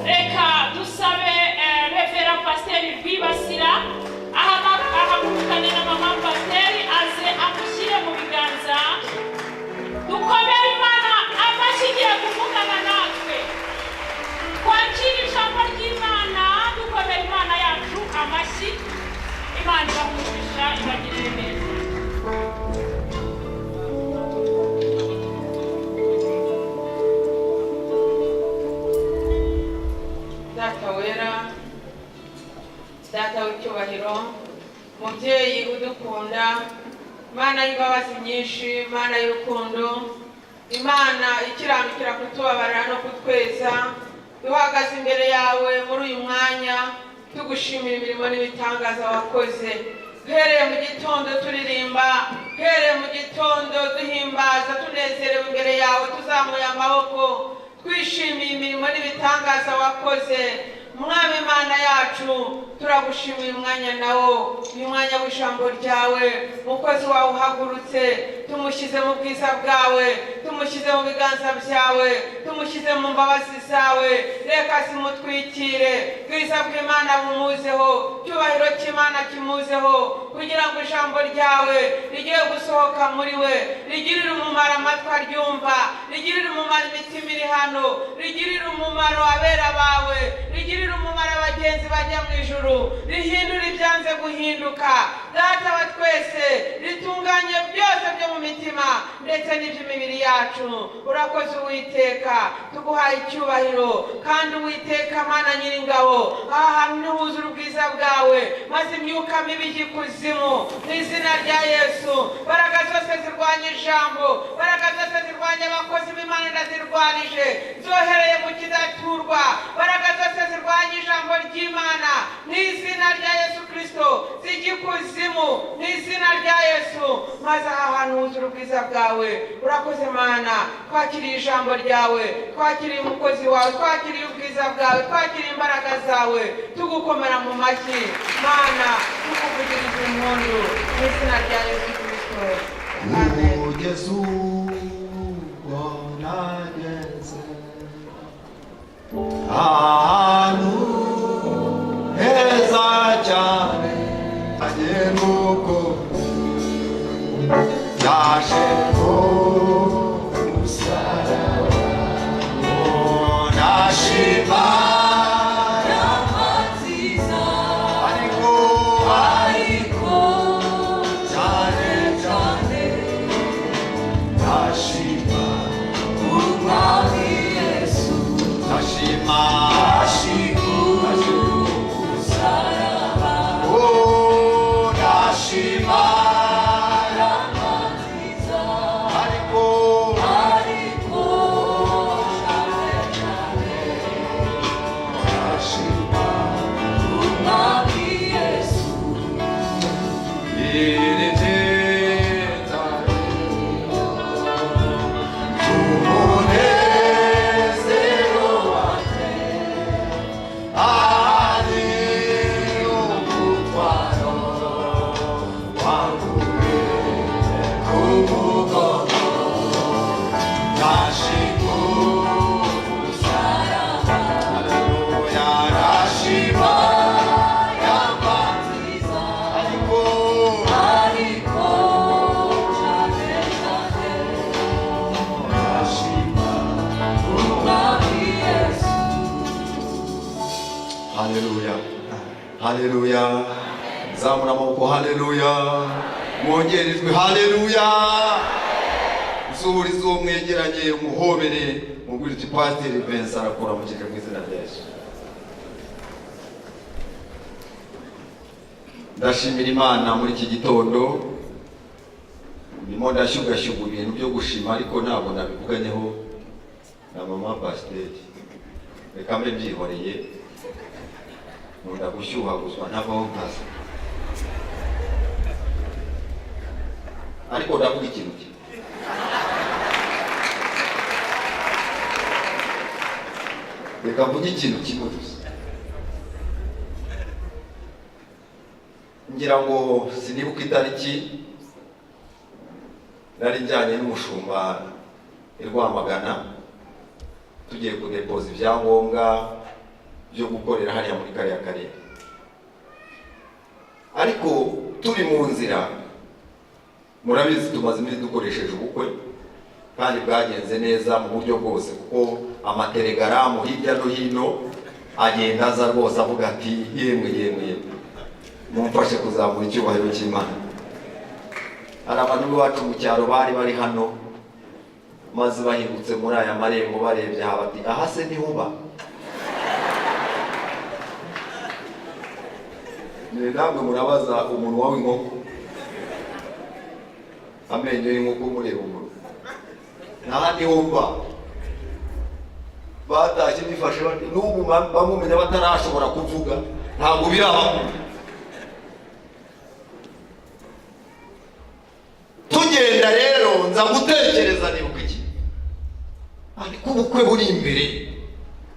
reka dusabe Revera Pasiteri Rwibasira ahamagurukane na mama Pasiteri aze amushyire mu biganza. Dukomere Imana amashyi igiye kuvugana natwe. Kwakira ijambo ry'Imana, dukomere Imana yacu amashyi. Imana ibamugisha, ibagirire neza. Data wera, Data w'icyubahiro, mubyeyi udukunda, Imana y'imbabazi nyinshi, Imana y'urukundo, Imana ikiranukira kutubabarira no kutweza, duhagaze imbere yawe muri uyu mwanya tugushimira imirimo n'ibitangaza wakoze. Duhereye mu gitondo turirimba, duhereye mu gitondo duhimbaza, tunezerewe imbere yawe, tuzamuye amaboko twishimiye imirimo n'ibitangaza wakoze. Mwami Imana yacu, turagushimiye umwanya nawo, uyu mwanya w'ijambo ryawe. Umukozi wawe uhagurutse, tumushyize mu bwiza bwawe, tumushyize mu biganza byawe, tumushyize mu mbabazi zawe. Reka zimutwikire, bwiza bw'Imana bumuzeho, cyubahiro cy'Imana kimuzeho, kugira ngo ijambo ryawe rigiye gusohoka muri we rigirire umumaro amatwi aryumva, rigirire umumaro imitima iri hano, rigirire umumaro abera bawe, rigirire umumaro abagenzi bajya mu ijuru, rihindura ibyanze guhinduka. Data wa twese, ritunganye byose byo mu mitima ndetse n'iby'imibiri yacu. Urakoze Uwiteka, tuguhaye icyubahiro, kandi Uwiteka Mana Nyiringabo, aha hantu nihuzura ubwiza bwawe, maze imyuka mibi ijye ikuzimu mu izina rya Yesu. Mbaraga zose zirwanya ijambo, mbaraga zose zirwanya abakozi b'Imana ndazirwanije, zohereye mu kidaturwa. Mbaraga zose zirwanya ijambo ry'Imana mu izina rya Yesu Kristo zijye ikuzimu mu izina rya Yesu, maze aha hantu huzura ubwiza bwawe. Urakoze Mana, twakiriye ijambo ryawe, twakiriye umukozi wawe, twakiriye ubwiza bwawe, twakiriye imbaraga zawe, tugukomera mu mashyi Mana, tukuvugiriza impundu mu izina rya Yesu Kristo. Amen. Yesu wanageze ahantu heza cyane, agenuko yaje umusaraba, nashima haleluya. Zamura amaboko haleluya, mwongerejwe haleluya. Zuhuriza uwo mwegeranye umuhobere, mubwire uti Pasiteri Vincent arakora mu kije mu izina rya Yesu. Ndashimira Imana muri iki gitondo, ndimo ndashyugashyuga ibintu byo gushima, ariko ntabwo nabivuganyeho na mama Pasiteri. Reka mbe byihoreye, nkunda gushyuhaguzwa ntavaho nkaza, ariko ndavuga ikintu kimwe. Reka mvuge ikintu kimwe gusa. Ngira ngo sinibuka itariki nari njyanye n'umushumba i Rwamagana, tugiye kudepoza ibyangombwa byo gukorera hariya muri kariya karere. Ariko turi mu nzira, murabizi tumaze iminsi dukoresheje ubukwe kandi bwagenze neza mu buryo bwose, kuko amatelegaramu hirya no hino agenda aza rwose avuga ati yemwe mumfashe kuzamura icyubahiro cy'Imana. Hari abantu bacu mu cyaro bari hano, maze bahingutse muri aya marembo barebye bati aha se niho uba? Namwe murabaza umunwa w'inkoko, amenyo y'inkoko mureba umuntu, aha niho mba. Batashye bifashe n'ubu bamumenya batarashobora kuvuga, ntabwo birabaho. Tugenda rero nza gutekereza nibuka iki, ariko ubukwe buri imbere,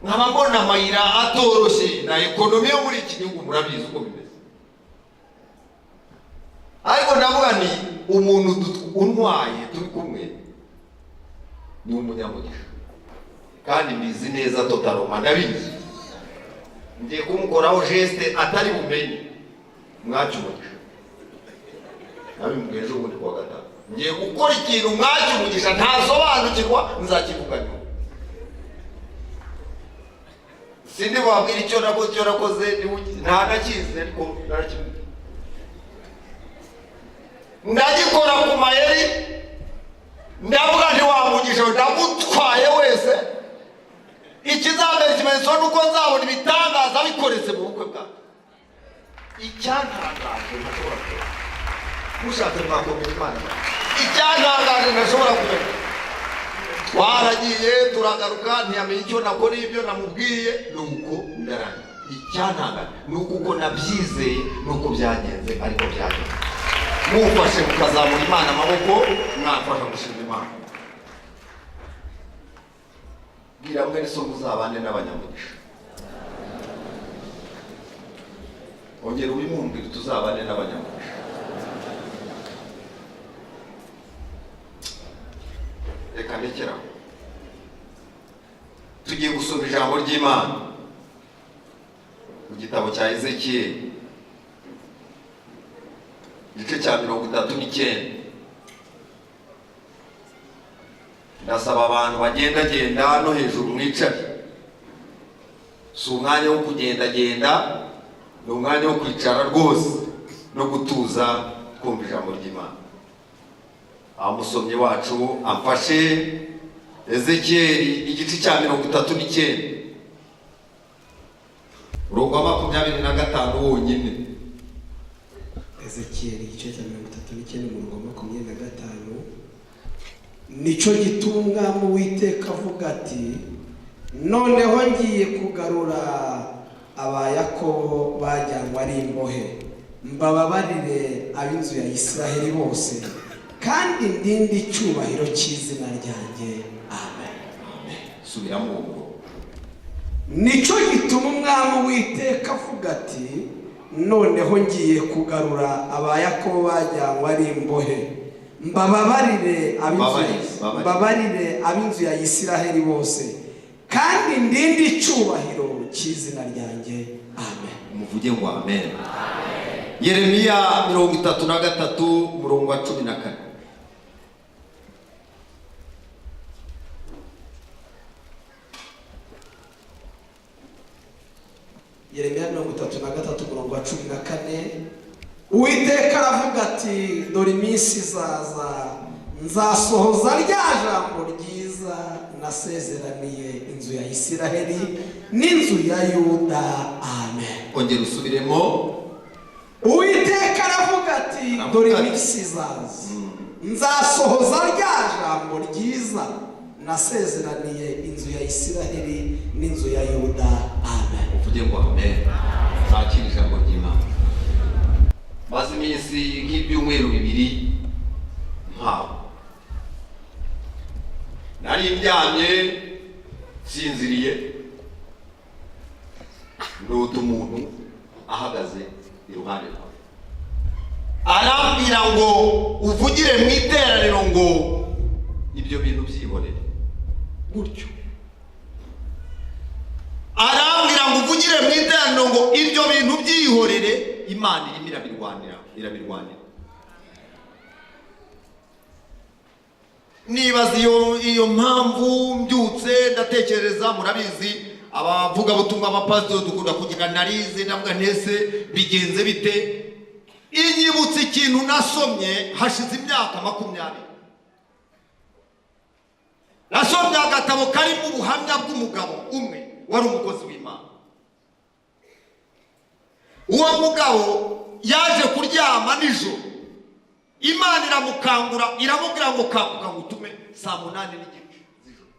nkaba mbona amayira atoroshye na ekonomi yo muri iki gihugu murabizi uko bimeze. Ariko ndavuga ni umuntu untwaye turi kumwe ni umunyamugisha, kandi mbizi neza totaloma, ndabizi. Ngiye kumukoraho geste atari bumenye, mwacyumugisha. Nabimubwiye ejo bundi kuwa gatanu, ngiye gukora ikintu mwacyumugisha ntasobanukirwa, nzakivuga nyuma. Sindi babwira icyo nakoze nta nakizi, ariko narakimubwira. Ndagikora ku mayeri, ndavuga nti wamugisha ndamutwaye wese, ikizambere kimenyetso nuko nzabona ibitangaza bikoretse mu bukwe bwawe. Icyantangaje ntashobora kubona, mushatse mwakomera Imana. Icyantangaje ntashobora kubona, twaragiye turagaruka ntiyamenye icyo nakora, ibyo namubwiye nuko ndarana. Icyantangaje nuko uko nabyizeye nuko byagenze, ariko byagenze. Mufashe mukazamura Imana amaboko, mwafasha gushima Imana. Bwira mwene so muzabane n'abanyamugisha. Ongera ubimwumvire tuzabane n'abanyamugisha. Reka ndekeraho. Tugiye gusoma ijambo ry'Imana mu gitabo cya Ezekiyeli, igice cya 39. Ndasaba abantu bagenda no hejuru mwicare. Si umwanya wo kugenda, ni umwanya wo kwicara rwose no gutuza kumva ijambo ry'Imana. Amusomye wacu amfashe Ezekiyeli igice cya 39, umurongo wa 25 wonyine. Ezekiyeli igice cya 39 umurongo wa 25. Nico gitunga mu Uwiteka avuga ati, noneho ngiye kugarura aba Yakobo bajyanwa ari imbohe, mbababarire ab'inzu ya Isiraheli bose, kandi ndinde icyubahiro cy'izina ryanjye. Amen. Subiramo ubwo. Nico gituma umwami Uwiteka avuga ati, noneho ngiye kugarura aba Yakobo bajyanwa ari imbohe, mbababarire ab'inzu ya Isiraheli bose, kandi ndinde icyubahiro cy'izina ryanjye. Amen. Muvuge ngo amen. Yeremiya 33 umurongo wa 14. Yeremiya 33 umurongo wa 14. Uwiteka aravuga ati, dore iminsi izaza nzasohoza rya jambo ryiza nasezeraniye inzu ya Isiraheli n'inzu ya Yuda. Amen. Ongera usubiremo. Uwiteka aravuga ati, dore iminsi izaza nzasohoza rya jambo ryiza nasezeraniye inzu ya Isiraheli n'inzu ya Yuda. Amen. Uvuge ngo amen. Zakira ijambo ry'Imana. Maze iminsi nk'ibyumweru 2 mpawe, nari mbyamye sinziriye, ndota umuntu ahagaze iruhande rwawe, arambwira ngo uvugire mu iteraniro ngo ibyo bintu byibonere gutyo. Arambwira ngo uvugire ngo ibyo bintu byihorere, Imana irimo irabirwanira. Nibaza iyo mpamvu mbyutse ndatekereza, murabizi abavuga butumwa abapasiteri dukunda kugira analize, ndavuga ntese bigenze bite, inyibutse ikintu nasomye hashize imyaka 20. Nasomye agatabo karimo ubuhamya bw'umugabo umwe wari umukozi w'Imana. Uwo mugabo yaje kuryama nijoro, Imana iramukangura iramubwira ngo kanguka ngutume 8:30 z'ijoro.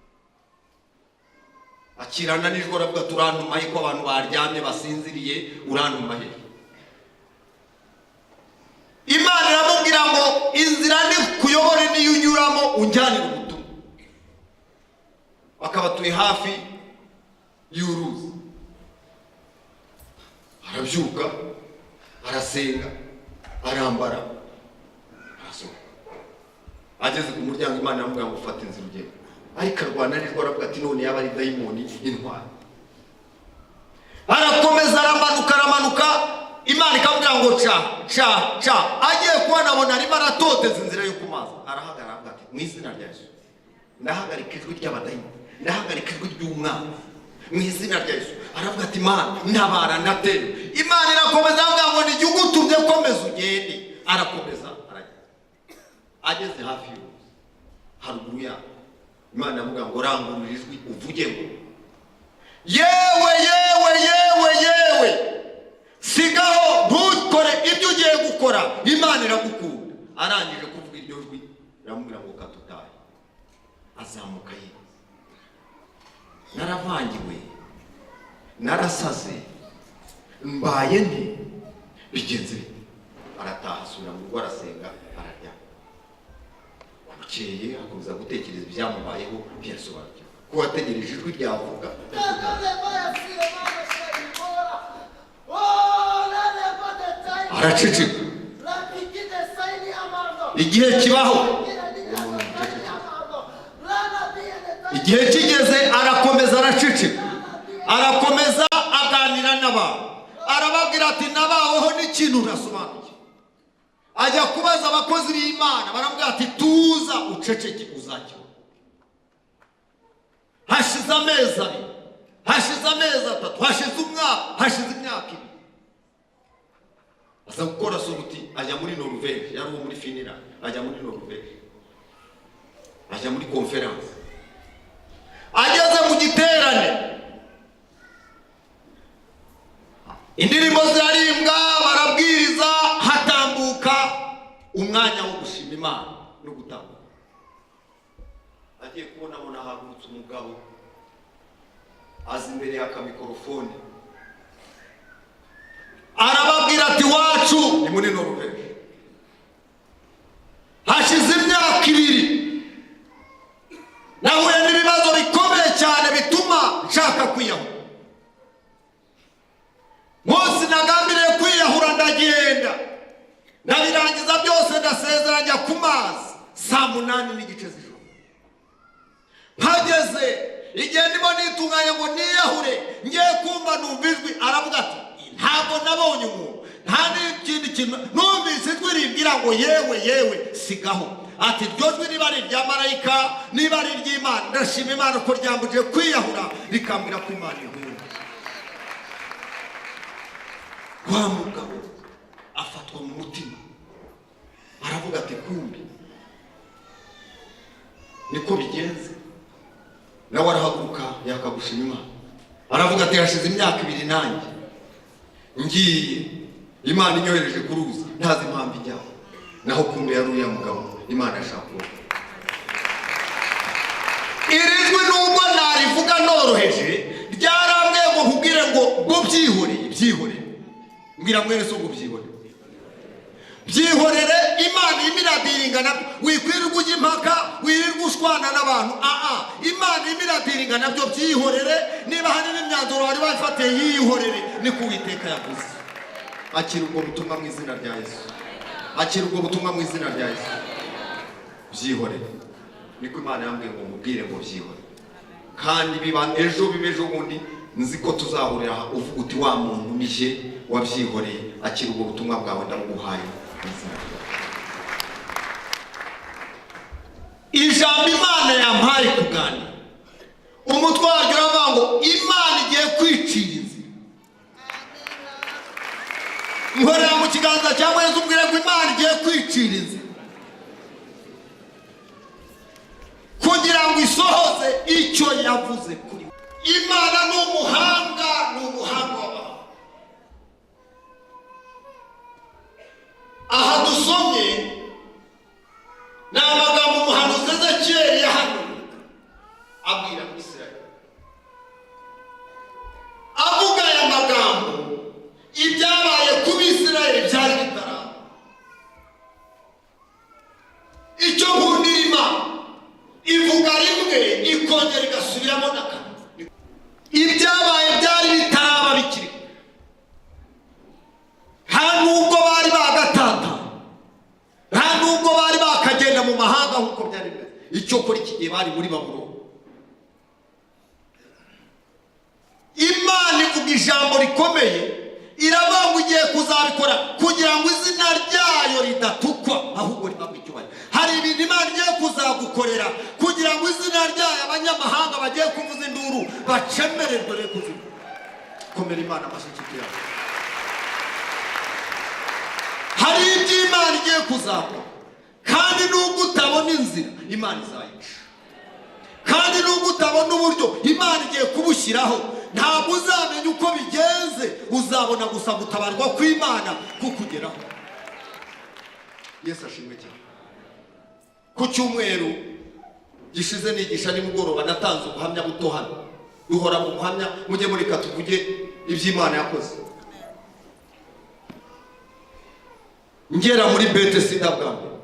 Akirana nijoro aravuga turantumaye ko abantu baryamye basinziriye, urantumaye. Imana iramubwira ngo inzira ni kuyobore niyo unyuramo unjyanira ubutumwa. Bakabatuye hafi y'uruzi. Arabyuka, arasenga, arambara, arasohoka. Ageze ku muryango Imana iramubwira ngo ufate inzira ugende. Ariko arwana nijoro aravuga ati none yaba ari dayimoni intwara. Arakomeza aramanuka, Imana ikamubwira ngo ca. Agiye kubona abona arimo aratoteza inzira yo kumaza. Arahagarara aravuga ati mu izina rya Yesu ndahagarika ijwi ry'abadayimoni, ndahagarika ijwi ry'umwana mu izina rya Yesu. Aravuga ati Imana ntabara ndatera. Imana irakomeza avuga ngo ni ugutumye komeza ugende. Arakomeza arajya. Ageze hafi y'uruzi haruguru yaho, Imana iravuga ngo rangurura ijwi uvuge ngo yewe sigaho ntukore ibyo ugiye gukora, Imana iragukunda. Arangije kuvuga iryo jwi iramubwira ngo katutahe. Azamuka ye. Naravangiwe, narasaze, mbaye nti bigenze bite. Arataha asubira mu rugo arasenga ararya. Bukeye akomeza gutekereza ibyamubayeho byasobanukirwa ko wategereje ijwi ryavuga. Araceceka. Igihe kibaho, igihe kigeze arakomeza araceceka. Arakomeza aganira n'abantu, arababwira ati nabaweho n'ikintu urasobanuye. Ajya kubaza abakozi b'Imana, baramubwira ati tuza uceceke uzakira. Hashize amezi 2, hashize amezi 3, hashize umwaka, hashize imyaka 2. Aza gukora soruti, ajya muri Norvège, yari uwo muri Finland, ajya muri Norvège, ajya muri conference. Ageze mu giterane, indirimbo zirarimbwa, barabwiriza, hatambuka umwanya wo gushima Imana no gutambuka. Agiye kubona hagurutse umugabo, aza imbere y'akamikorofone, arababwira ati wacu ni muri Norvège, hashize imyaka 2 nahuye n'ibibazo bikomeye cyane bituma nshaka kwiyahura. Munsi nagambiriye kwiyahura ndagenda, nabirangiza byose ndasezera njya ku mazi 8:30 z'ijoro. Hageze igihe ndimo nitunganya ngo niyahure, ngiye kumva numva ijwi, aravuga ati ntabwo nabonye umuntu, nta n'ikindi kintu numvise ijwi rimbwira ngo yewe sigaho. Ati iryo jwi niba ari irya marayika, niba ari iry'Imana, ndashima Imana ko ryambuje kwiyahura rikambwira ko Imana inkunda. Wa mugabo afatwa mu mutima, aravuga ati kumbi niko bigenze. Nawe arahaguruka yakagushima Imana, aravuga ati hashize imyaka 2 nanjye ngiye, Imana inyohereje kuruza ntazi impamvu ijyaho. Naho kumbe yari uya mugabo Imana ashaka. Irijwi nubwo narivuga noroheje, ryarambwiye ngo nkubwire ngo byihoreye. Mbwira mwene so ngo byihorere. Imana imiradiringana, wikwirirwa ujya impaka, wirirwa ushwana n'abantu. Imana imiradiringa nabyo byihorere. Niba hari n'imyanzuro wari wafatiye yihorere, niko Uwiteka yavuze. Akira ubwo butumwa mu izina rya Yesu. Akira ubwo butumwa mu izina rya Yesu. Byihorere. Niko Imana yambwiye ngo mubwire ngo byihorere. Kandi biba ejo bibejo bundi nzi ko tuzahurira uvuga uti wa muntu nije wabyihoreye akira ubwo butumwa bwawe ndabuguhaye. Ijambo Imana yampaye kuganira, umutwe waryo uravuga ngo Imana igiye kwicira inzira. Nkorera mu kiganza cya Yesu ubwire ngo Imana igiye kwicira inzira kugira ngo isohoze icyo yavuze kuri we. Imana ni umuhanga w'abantu. Aha dusomye ni amagambo umuhanuzi Ezekiyeli yahanuye abwira Isirayeli. Avuga aya magambo ibyabaye ku Bisirayeli byari bitaraba. Icyo nkundira Imana ivuga rimwe ikongera igasubiramo na kabiri. Ibyabaye byari bitaraba bikiri, nta nubwo bari bagatata, nta nubwo bari bakagenda mu mahanga nk'uko byari bimeze. Icyo kora iki gihe bari muri Babuloni. Imana ivuga ijambo rikomeye, iravuga ngo igiye kuzabikora kugira ngo izina ryayo ridatukwa ahubwo rihabwe icyubahiro. Hari ibintu Imana igiye kuzagukorera kugira ngo izina ryayo abanyamahanga bagiye kuvuza induru bacemererwe re kuzima. Komera Imana amashyi yawe. Hari ibyo Imana igiye kuzakora, kandi nubwo utabona inzira Imana izayica, kandi nubwo utabona uburyo Imana igiye kubushyiraho. Ntabwo uzamenya uko bigenze, uzabona gusa gutabarwa kw'Imana kukugeraho. Yesu ashimwe cyane. Ku cyumweru gishize nigisha nimugoroba natanze ubuhamya buto hano. Duhora mu buhamya, mujye mureka tuvuge iby'Imana yakoze. Ngera muri Betesida bwa mbere,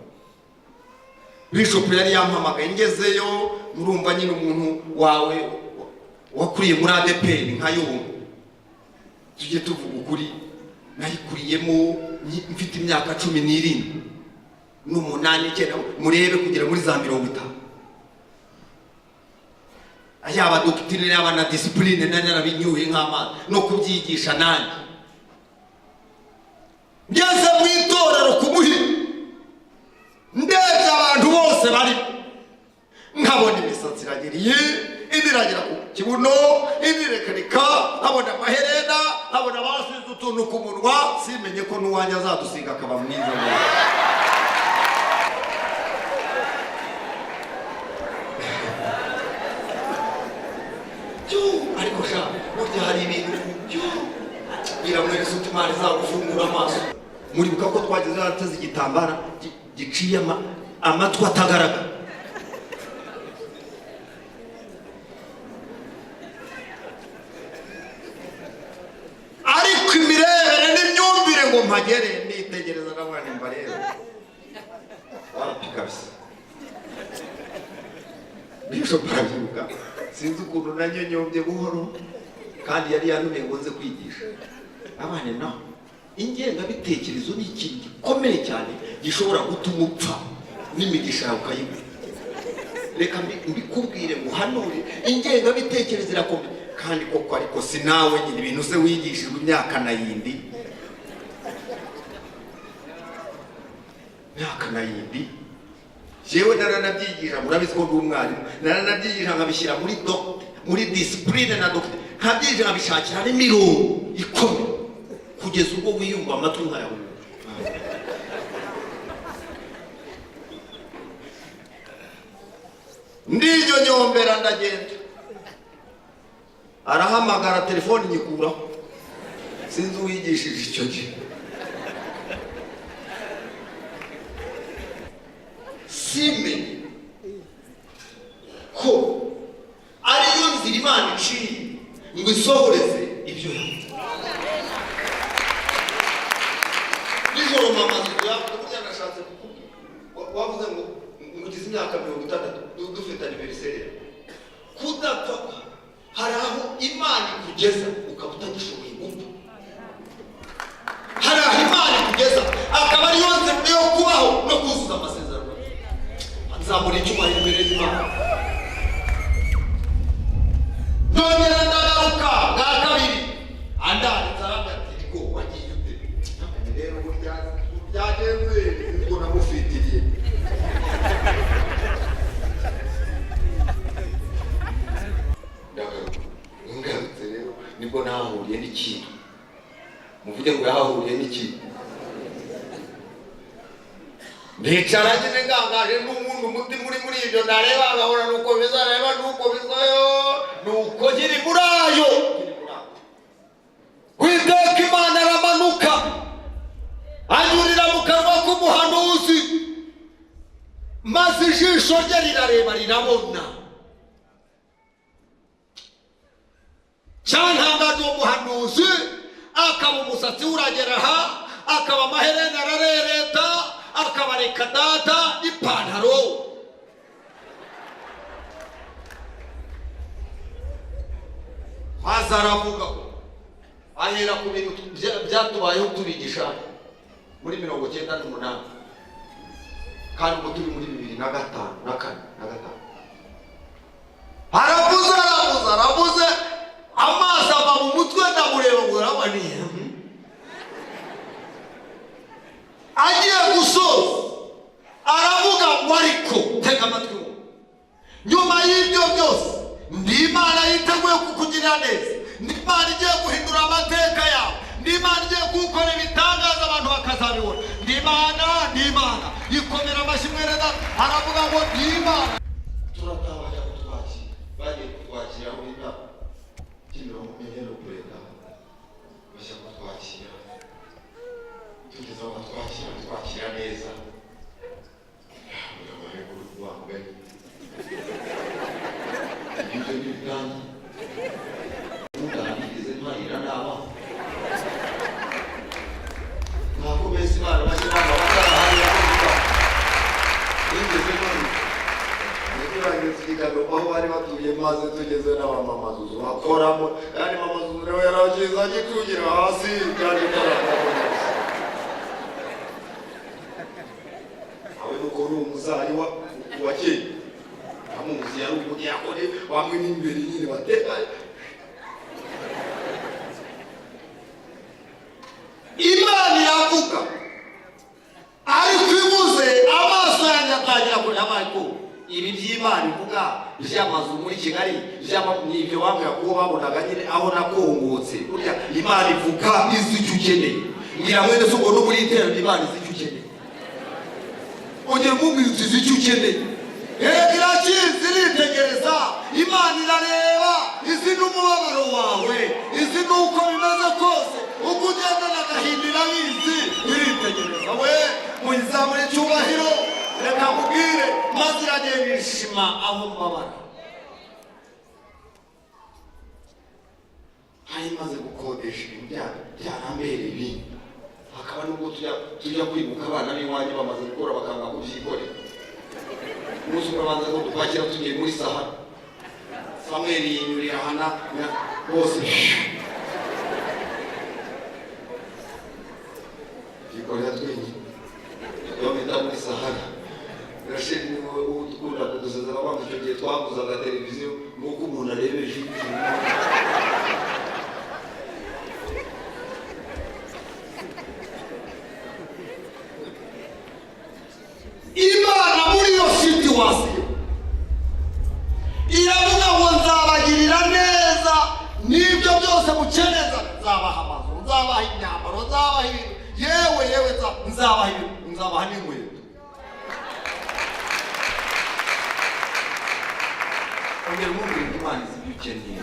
Bishop yari yampamagaye. Ngezeyo murumva nyine umuntu wawe wakuriye muri ADPR nka Yobu, tujye tuvuga ukuri, nayikuriyemo mfite imyaka 17 n'umunani cyera murebe kugera muri za 50. Ayaba doctrine yaba na discipline nani narabinyuye nk'amazi no kubyigisha nani. Ngeze mu itorero kumuhi, ndebye abantu bose bari, nkabona imisatsi iragiriye, indi iragira ku kibuno, indi irekarika, nkabona amaherena, nkabona basize utuntu ku munwa, simenye ko n'uwanjye azadusiga akaba mwiza. Ariko sha burya hari ibintu biramwereka utumari zagufungura amaso. Muribuka ko twageze harateze igitambara giciye amatwi atagaragara. Ariko imirebere n'imyumvire ngo mpagere nitegereza n'abana mbarebe warapikabisa. Bishop arabivuga, sinzi ukuntu nanyonyobye buhoro, kandi yari yanumiye ngo nze kwigisha abana. Naho ingengabitekerezo ni ikintu gikomeye cyane gishobora gutuma upfa n'imigisha yawe ukayibura. Reka mbikubwire ngo hanure ingengabitekerezo irakomeye, kandi koko ariko sinawe nyine ibintu se wigishijwe imyaka na yindi, myaka na yindi. Jewe naranabyigisha, murabizi ko ndi umwarimu, naranabyigisha nkabishyira muri discipline na doctrine, nkabyigisha nkabishakira n'imirongo ikomeye kugeza ubwo wiyumva amatwi nkayahumura. Ndinyonyombera ndagenda, arahamagara telefoni nyikuraho, sinzi uwigishije icyo gihe. Simenye ko ariyo nzira Imana iciye ngo isohoreze ibyo yavuze. Nijoro mama burya nashatse kukubwira, wavuze ngo ugize imyaka 60 dufite anniversaire. Kudapfa hari aho Imana ikugeza ukaba utagishoboye gupfa. Hari aho Imana ikugeza akaba ariyo nzira yo kubaho no kuzuza amasezerano. Nzamura icyubahiro imbere y'Imana. Nongera ndagaruka nibwo nahahuriye n'ikintu. Muvuge ngo yahahuriye n'ikintu. Ndicara nyine ngangaje n'umuntu umutima uri muri ibyo ndareba agahora nuko bizareba nuko bizayo nuko nkiri murayo. Uwiteka Imana aramanuka anyurira mu kanwa k'umuhanuzi, maze ijisho rye rirareba rirabona. Cyantangaje uwo muhanuzi akaba umusatsi uragera aha, akaba amaherena ararereta, akaba reka data ipantaro. Maze aravuga ahera ku bintu byatubayeho tubigisha muri 1998 kandi ubu turi muri 2005 aravuze amazi ava mu mutwe ndamureba ngo urabaniye agiye gusoza aravuga ngo ariko tega amatwi nyuma y'ibyo byose ndi Imana yiteguye kukugirira neza, ndi Imana igiye guhindura amateka yawe, ndi Imana igiye gukora ibitangaza abantu bakazabibona, ndi Imana ikomera amashyi mwereza aravuga ngo ndi Imana. Turataha bajya kutwakira, bagiye kutwakira aho bita Kimironko Menyero Kureka, bajya kutwakira tugeze aho twakira neza. Ibyo ni ibyanyu muganirize ntahira n'aba ntabwo bese Imana bashyiramo bataraharira bigeze none ntiturangeze ikiganiro aho bari batuye maze tugeze n'abamamazuzu bakoramo kandi mamazuzu nawe yarakiza agikugira hasi kandi tarakoramo awe nuko ni umuzari wa kera amuzi yari umudiyakoni bamwe n'imbere nyine bateka. Imana iravuga ariko ivuze amaso yanjye atangira kureba ariko ibi by'Imana ivuga by'amazu muri Kigali n'ibyo bambwira kuko babonaga nyine aho nakongotse. Burya Imana ivuga izi icyo ukeneye, ngira mwene se ubwo no muri iterano Imana izi icyo ukeneye, ongera umubwiriza izi icyo ukeneye. Irakizi iritegereza, Imana irareba, izi n'umubabaro wawe, izi n'uko bimeze kose, uko ugenda n'agahinda irabizi, iritegereza. We muyizamure icyubahiro, reka mubwire, maze iragenda irishima aho mbabara. Hari maze gukodesha ibintu byarambereye ibindi, hakaba nubwo tujya kwibuka abana b'iwanjye bamaze gukora bakanga kubyikorera. Umunsi urabanza ngo twakira tugiye muri Sahara, Samweli yinyurira hana bose ikorera twenyine yomita muri Sahara. Rasheli ni wowe udukunda kudusezera abantu icyo gihe twaguzaga televiziyo nuko umuntu arebeje Imana muri iyo situwasiyo iravuga ngo nzabagirira neza n'ibyo byose mukeneza, nzabaha amazu, nzabaha imyambaro, nzabaha ibintu, yewe nzabaha ibintu, nzabaha n'inkweto. Ongera umubwire Imana izi ibyo ukeneye.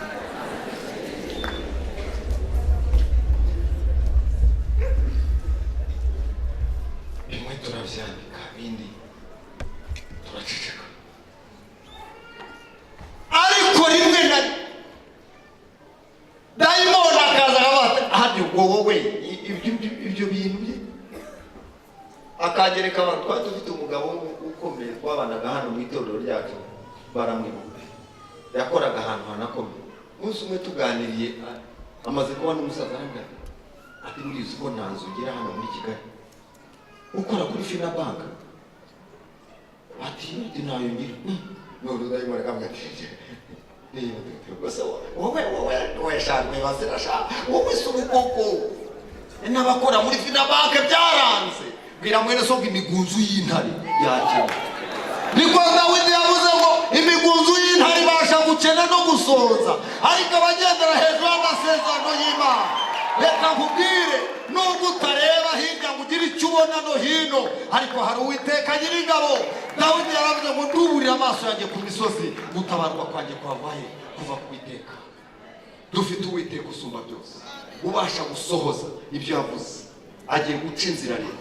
Bimwe turabyandika, ibindi turaceceka. Ariko rimwe na dayimoni akaza ahandi wowe ibyo bintu bye akagereka abantu. Twari dufite umugabo ukomeye twabanaga hano mu itorero ryacu, baramwibuka, yakoraga ahantu hanakomeye. Umunsi umwe tuganiriye amaze kuba n'umusaza arambwira ati murizi ko nta nzu ngira hano muri Kigali, ukora kuri Fina Bank. Ati nayo ngira none dayimoni akamubwira ati niba gusa wowe shanwe basirasha wowe subukoko n'abakora muri Fina Bank byaranze bwira mwene so imigunzu y'intare yakira. Niko Dawidi yavuze ngo imigunzu y'intare ibasha gukena no gusoza, ariko abagendera hejuru y'amasezerano reka nkubwire nubwo utareba hirya ngo ugire icyo ubona no hino, ariko hari Uwiteka nyir'ingabo. Dawidi yaravuze ngo nduburire amaso yanjye ku misozi, gutabarwa kwanjye kwavahe? Kuva ku Uwiteka. Dufite Uwiteka usumba byose, ubasha gusohoza ibyo yavuze. Agiye guca inzira rero,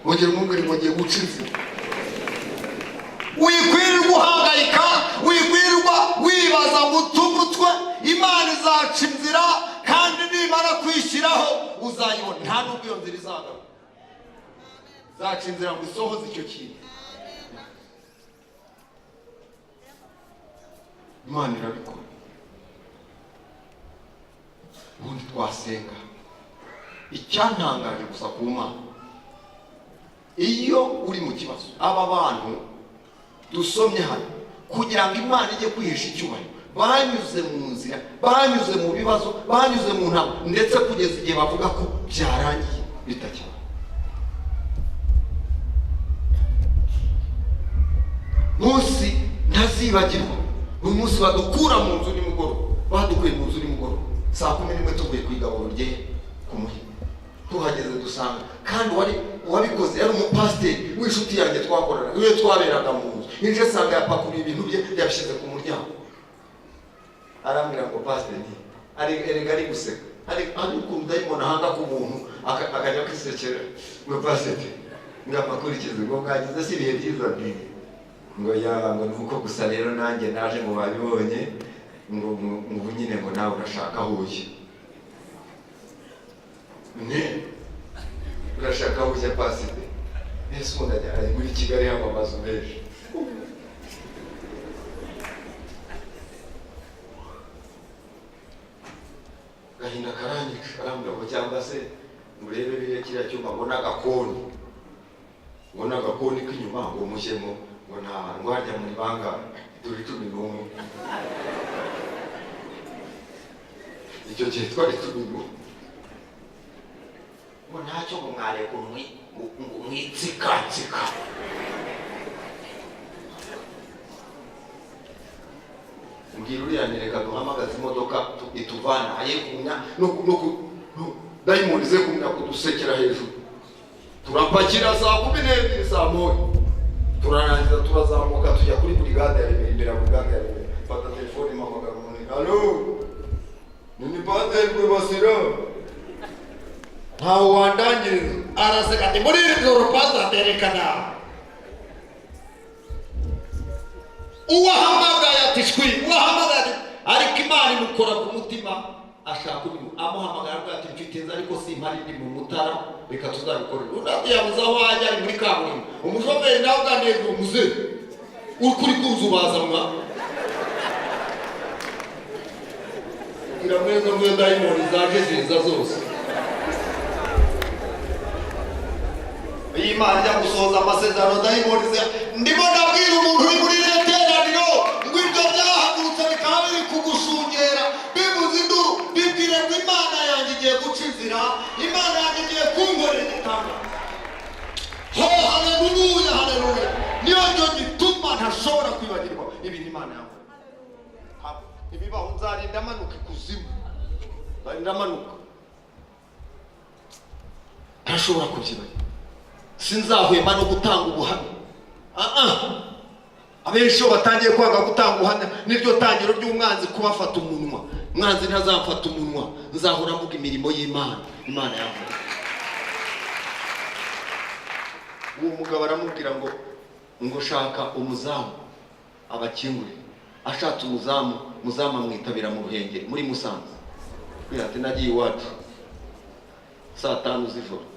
wongera umubwire ngo agiye guca inzira. Wikwirirwa uhangayika, wikwirirwa wibaza ngo utumutwe. Imana izaca inzira, kandi nimara kwishyiraho uzayibona. Nta nubwo iyo nzira izagaruka, zaca inzira ngo isohoze icyo kintu. Imana irabikora. Ubundi twasenga. Icyantangaje gusa ku Mana, iyo uri mu kibazo, aba bantu dusomye hano kugira ngo Imana ijye kwihesha icyubahiro, banyuze mu nzira, banyuze mu bibazo, banyuze mu ntambwe, ndetse kugeza igihe bavuga ko byarangiye bitakiba. Munsi ntazibagirwa umunsi badukura mu nzu nimugoroba, badukuye mu nzu nimugoroba saa 11 tuvuye ku igaburo rye ku Muhima. Tuhageze dusanga kandi wabikoze yari umupasiteri w'inshuti yanjye twakorana, iyo twaberaga mu nzu. Ninje sanga yapakuriye ibintu bye yabishyize ku muryango. Arambwira ngo pasiteri ari guseka, ari ukuntu dayimoni ahanga ku muntu akajya kwisekera. Ngo pasiteri ngapakurikize ngo bwagize si ibihe byiza bwiwe. Ngo ngo nuko gusa rero nanjye naje ngo babibonye ngo nyine ngo nawe urashaka huye. Urashaka huye pasiteri? Ese ubundi ari muri Kigali haba amazu menshi. Gahinda karanyica, arambwira ngo cyangwa se murebe biriya kiriya cyuma ngo n'agakoni k'inyuma ngo mushyemo ngo nta ndwarya muri banga turi 11. Icyo gihe twari 11. Ngo ntacyo ngo mwareka mwitsika. Mbwira uriya nireka duhamagaze imodoka ituvana ayekumya dayimoni ze kumya kudusekera hejuru. Turapakira saa 12 saa 1. Turarangiza turazamuka tujya kuri brigade ya Remera, imbere ya brigade ya Remera. Fata telefone mpamagara umuntu. Halo, ni pasiteri Rwibasira. Ntawe wandangiriza. Araseka ati muri iri joro pasiteri rekana. Uwahamagaye ati shwi, uwahamagaye ariko Imana imukora ku mutima, ashaka umuntu amuhamagara ati mfite ariko simpari ndi mu Mutara, reka tuzabikorera. Undi yabuze aho ajya ari muri kaburimbo. Umushoferi nawe uganije umuze ukuri kuzubaza mwa iramweza mwe dayimoni zaje ziza zose. Imana ijya gusohoza amasezerano dayimoni ndimo nabwira umuntu uri muri teraniro ngo ibyo byahagurutse bikaba biri kugushungera bivuze induru, bibwire ngo Imana yanjye igiye guca inzira, Imana yanjye igiye kunkorera igitanga. Haleluya, haleluya. Niyo cyo gituma ntashobora kwibagirwa ibintu Imana yavuze. Ibibaho nzarinda amanuka ikuzimu, nzarinda amanuka, ntashobora kubyibagirwa. Sinzahwema no gutanga ubuhamya. Abenshi batangiye kwanga gutanga ubuhamya, niryo tangiro ry'umwanzi kubafata umunwa. Mwanzi ntazamfata umunwa, nzahora mvuga imirimo y'Imana. Imana yavuze. Uwo mugabo aramubwira ngo shaka umuzamu abakingure. Ashatse umuzamu amwitabira mu Ruhengeri muri Musanze. Ati nagiye iwacu saa 5 z'ijoro.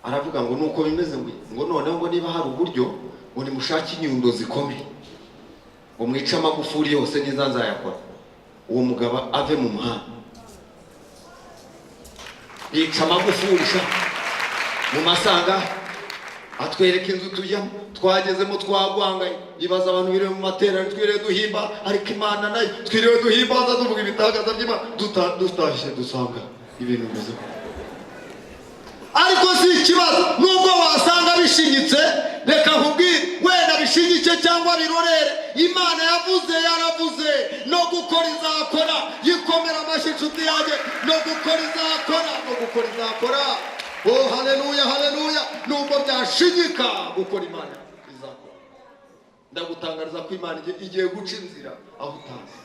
Aravuga ngo nuko bimeze ngo noneho ngo niba hari uburyo ngo nimushake inyundo zikomeye ngo mwice amagufuri yose nizanzayakora. Uwo mugabo ave mu muhanda yica amagufuri mu Masanga, atwereka inzu tujyamo. Twagezemo twagwangaye, ibaza abantu bire mu materaniro twiriwe duhimba, ariko Imana nayo twiriwe duhimbaza tuvuga ibitagaza by'Imana. Dutashye dusanga ibintu bizo ariko si ikibazo nubwo wasanga bishinyitse. Reka nkubwire, wenda bishinyitse cyangwa birorere, Imana yavuze yaravuze, no gukora izakora. Yikomera amashyi inshuti yanjye, no gukora izakora, no gukora izakora. Oh haleluya haleluya. Nubwo byashinyika, gukora Imana izakora. Ndagutangariza ko Imana igiye guca inzira aho utazi.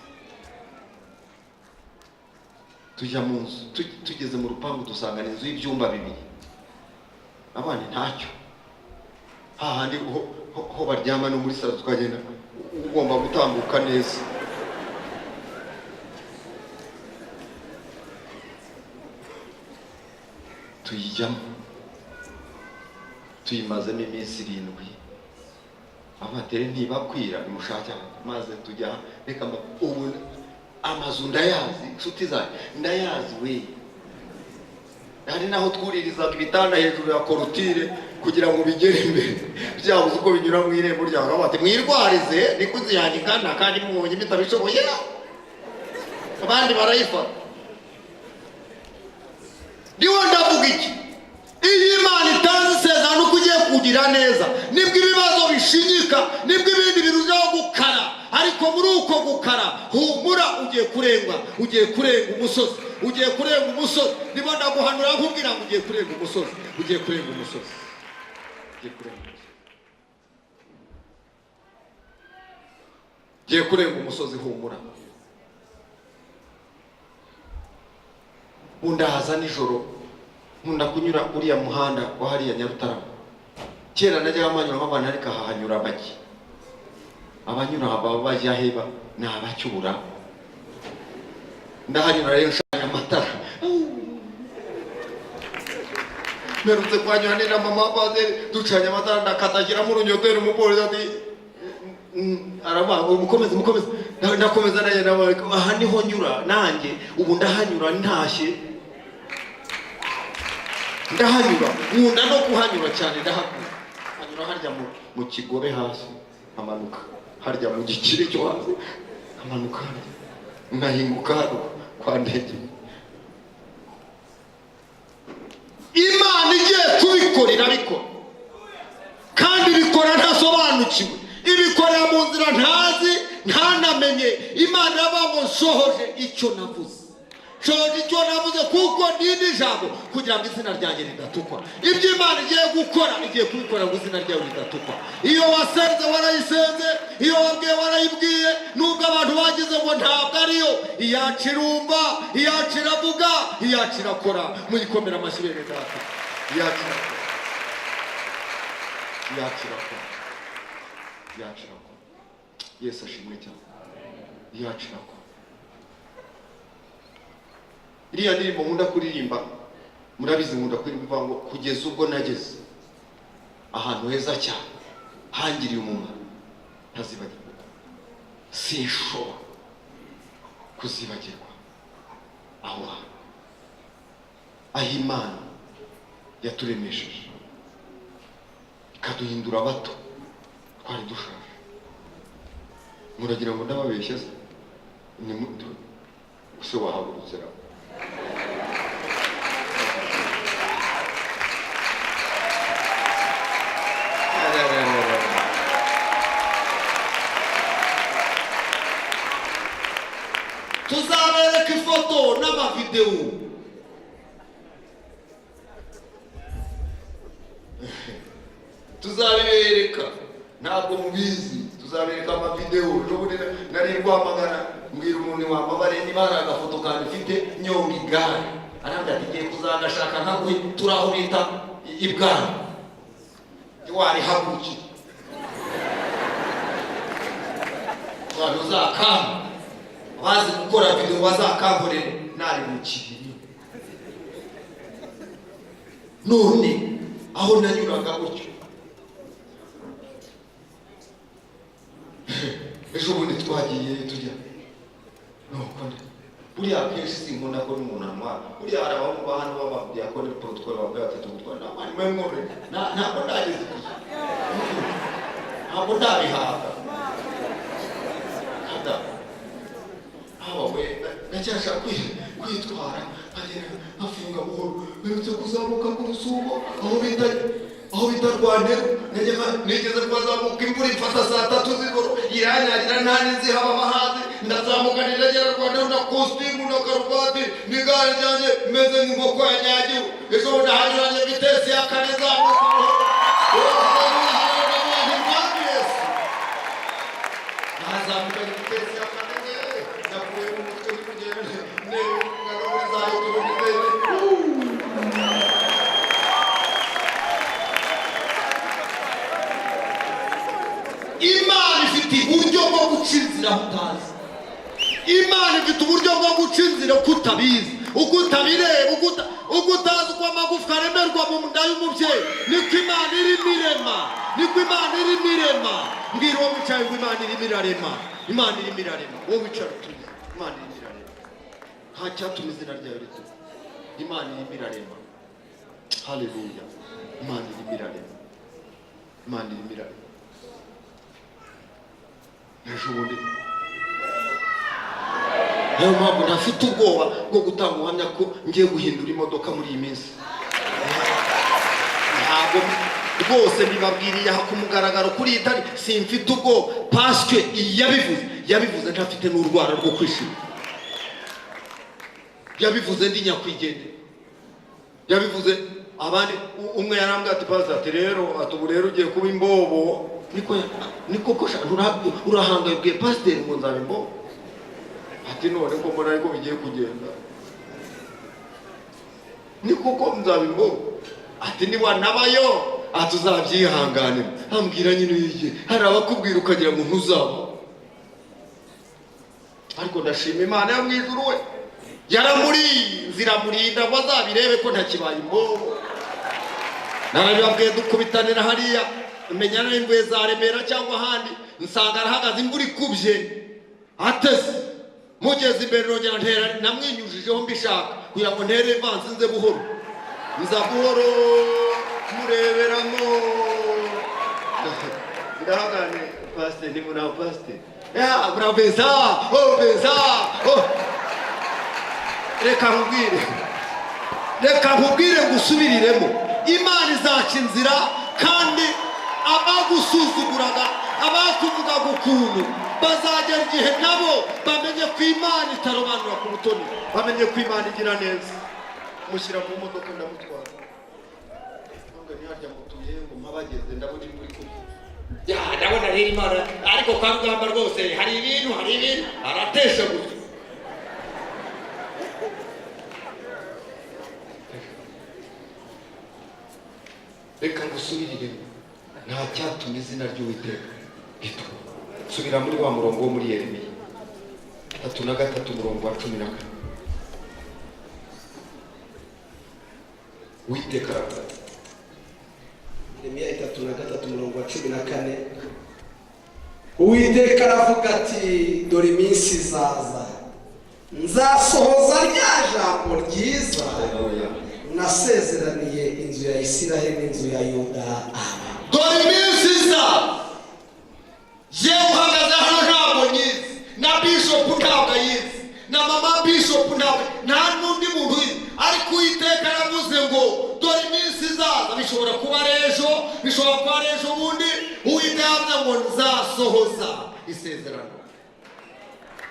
Tujya mu nzu, tugeze mu rupangu dusanga inzu y'ibyumba 2. Abana ntacyo, hahandi ho baryama no muri salo twagenda, ugomba gutambuka neza. Tuyijyamo, tuyimazemo iminsi 7. Amatere ntibakwira nimushaka maze tujya. Reka ubu amazu ndayazi, inshuti zanjye ndayazi we. Hari naho twuririzaga ibitanda hejuru ya korutire kugira ngo bigere imbere, byabuze uko binyura mu irembo ryawe. Bati mwirwarize niko ziyanjye kana kandi mubonye bitabishoboye, abandi barayifata. Ndiwo ndavuga iki? Iyi Imana itanze isezerano ko ugiye kugira neza, nibwo ibibazo bishinyika, nibwo ibindi birushaho gukara. Ariko muri uko gukara humura, ugiye kurenga umusozi, ugiye kurenga umusozi. Niba ndaguhanura nkubwira ngo ugiye kurenga umusozi, ugiye kurenga umusozi, ugiye kurenga umusozi, ugiye kurenga umusozi. Humura. Undahaza nijoro nkunda kunyura uriya muhanda wa hariya Nyarutarama. Kera najyaga amanyura nk'abantu, ariko hahanyura bake. Abanyura haba bajya heba ni abacyura. Ndahanyura rero nshanya amatara. Merutse kwanyura ni na mama Padiri, ducanye amatara ndakatakira mu runyotero. Umupolisi ati araba mukomeze. Ndakomeza naye aha niho nyura nanjye. Ubu ndahanyura ntashye, ndahanyura, nkunda no kuhanyura cyane. Hanyura harya mu Kigobe hasi, amanuka harya mu Gikire cyo hasi, amanuka harya ngahinguka kwa Ndege. Imana igiye kubikorera ariko kandi bikora ntasobanukiwe, ibikorera mu nzira ntazi ntanamenye. Imana yabago nsohoje icyo navuze, kuko nindi jambo kugira ngo izina ryanjye ridatukwa. Ibyo Imana igiye gukora, igiye kubikora ngo izina ryawe ridatukwa. Iyo wasenze warayisenze, iyo wabwiye warayibwiye. Nubwo abantu bagize ngo ntabwo ariyo, iyacu irumva, iyacu iravuga, iyacu irakora. Muyikomera amashyi bene data. Iyacu irakora, iyacu irakora, iyacu irakora. Yesu ashimwe cyane. Iyacu irakora. Iriya ndirimbo nkunda kuririmba, murabizi nkunda kuririmba ngo kugeza ubwo nageze ahantu heza cyane hangiriye umumaro ntazibagirwa. Sinshobora kuzibagirwa aho hantu, aho Imana yaturemesheje ikaduhindura abato twari dushaje. Muragira ngo ndababeshye se? Ni muto use wahagurutse raho. Tuzabereka ifoto n'amavideo. Tuzabereka, ntabwo mubizi, tuzabereka amavideo. Ejo nari rwamagana mbwira umuntu wambabare niba hari agafoto kandi mfite nyonga igare. Arambwira ati ngiye kuzagashaka nkaguhe turaho bita ibwami. Wari haguki wari uzakamba, bazi gukora video bazakamburere nari mukiri. None aho nanyuraga gutyo, ejo bundi twagiye tujya nuko buriya kenshi sinkunda ko umuntu amwara. Buriya hari abantu bahano b'abadiyakoni protocol babwira ati tugutwara n'abandi mwemore ntabwo ndageze kuzo, ntabwo ndabihaga kada. Aho we ndacyashaka kwitwara nkagera nkafunga buhoro mperutse kuzamuka ku rusumo aho bita Rwandero nigeze kuzamuka imvura imfata saa 3 z'ijoro iranyagira nta n'inzi haba abahanzi ndazamuka niragera Rwandero na kositimu na karuvati n'igare ryanjye meze nk'inkoko yanyagiwe ejo ndahanyuranye vitesi ya 4 zamuka nazamuka vitesi ya 4 nakuye mu mutwe n'kugenda n'ingano muri za Imana ifite uburyo bwo guca inzira utazi. Imana ifite uburyo bwo guca inzira kutabizi, uko utabireba, uko utazi uko amagufwa aremerwa mu nda y'umubyeyi. Niko Imana irimo irema, niko Imana irimo irema. Mbwira uwo wicaye ngo Imana irimo irarema, Imana irimo irarema. Wowe wicara utuze, Imana irimo irarema. Nta cyatuma izina ryawe rituze. Imana irimo irarema. Haleluya. Imana irimo irarema. Imana irimo irarema. Ejobundi niyo mpamvu ntafite ubwoba bwo gutanga ubuhamya ko ngiye guhindura imodoka muri iyi minsi. Ntabwo rwose bibabwiriye aha ku mugaragaro kuri iyi tari simfite ubwoba paswe yabivuze ntafite n'urwara rwo kwishima. Yabivuze ndi nyakwigendera, yabivuze abandi. Umwe yarambwira ati pastor ati rero ubu rero ugiye kuba imbobo. Niko kosha urahangaye bwe pastor ngo nzabe imbobo. Ati none ko mbona ariko bigiye kugenda niko ko nzabe imbobo. Ati niba nabayo atuzabyihanganira. Ambwira nyine yiye hari abakubwira ukagira ngo ntuzaba, ariko ndashima Imana yo mwijuru we ziramurinda ngo azabirebe ko ntakibaye imbobo. Narabibabwiye dukubitanira hariya menyana n'ingwe za Remera cyangwa ahandi, nsanga arahagaze imvura ikubye atese. Mugeze imbere rongera ntera namwinyujijeho mbishaka kugira ngo ntere vansi nze buhoro, nza buhoro mureberamo. Ndahagane pastor ni muna pastor ya brabeza beza reka nkubwire gusubiriremo. Imana izaca inzira kandi abagusuzuguraga abakuvugaga ukuntu bazagera igihe nabo bamenye ko Imana itarobanura ku butoni, bamenye ko Imana igira neza. Mushyira mu modoka ndamutwara ntabwo ntiharya mutuye ngo mpabageze ndabona imvura ikubye. Ndabona rero Imana ariko kwa rugamba rwose hari ibintu aratesha gusa. Reka ngusubiriremo, nta cyatuma izina ry'Uwiteka rituba. Subira muri wa murongo wo muri Yeremiya 3:3 umurongo wa 14. Uwiteka aravuga, Yeremiya 3:3 umurongo wa 14. Uwiteka aravuga ati dore iminsi izaza nzasohoza rya jambo ryiza nasezeraniye inzu ya Isiraheli n'inzu ya Yuda. dore iminsi izaza. Yewe uhagaze hano ntabwo nyizi, na bishop ntabwo ayizi, na mama bishop ntabwo, nta n'undi muntu uyizi, ariko Uwiteka aravuze ngo dore iminsi izaza. Bishobora kuba ejo, bishobora kuba ejo bundi. Uwiteka yavuze ngo nzasohoza isezerano,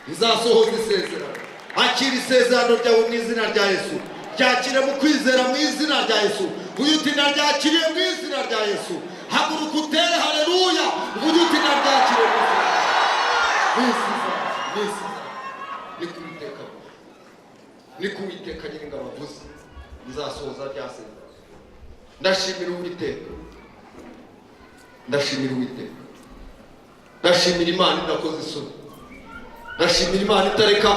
nzasohoza isezerano. Akira isezerano ryawe mu izina rya Yesu, ryakire mu kwizera mu izina rya Yesu. Uyu uti naryakiriye mu izina rya Yesu. Haguruka utere haleluya, uyu uti naryakiriye mu izina rya Yesu. Niko Uwiteka nyir'ingabo avuze, nzasohoza rya sezerano. Ndashimira Uwiteka, ndashimira Uwiteka, ndashimira Imana idakoze isoni, ndashimira Imana itareka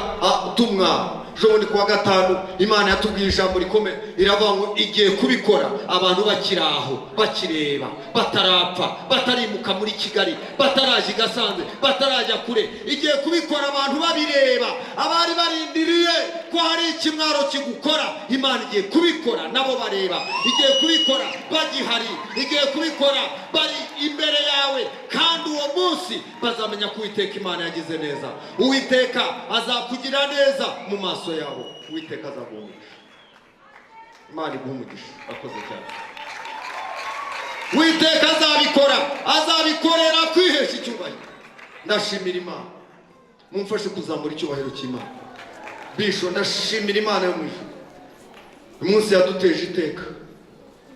utumwa. Joni kuwa gatanu Imana yatubwiye ijambo rikomeye, iravuga ngo igiye kubikora abantu bakiraho bakireba, batarapfa, batarimuka muri Kigali, bataraje Gasanze, batarajya kure. Igiye kubikora abantu babireba, abari barindiriye ko hari ikimwaro kigukora, Imana igiye kubikora nabo bareba, igiye kubikora bagihari, igiye kubikora bari imbere yawe, kandi uwo munsi bazamenya ko Uwiteka Imana yagize neza. Uwiteka azakugira neza mu maso yabo, Uwiteka azaguha. Imana iguhe umugisha. Akoze cyane. Uwiteka azabikora, azabikorera kwihesha icyubahiro. Ndashimira Imana. Mumfashe kuzamura icyubahiro cy'Imana. Bisho, ndashimira Imana yo mu ijuru. Umunsi yaduteje iteka,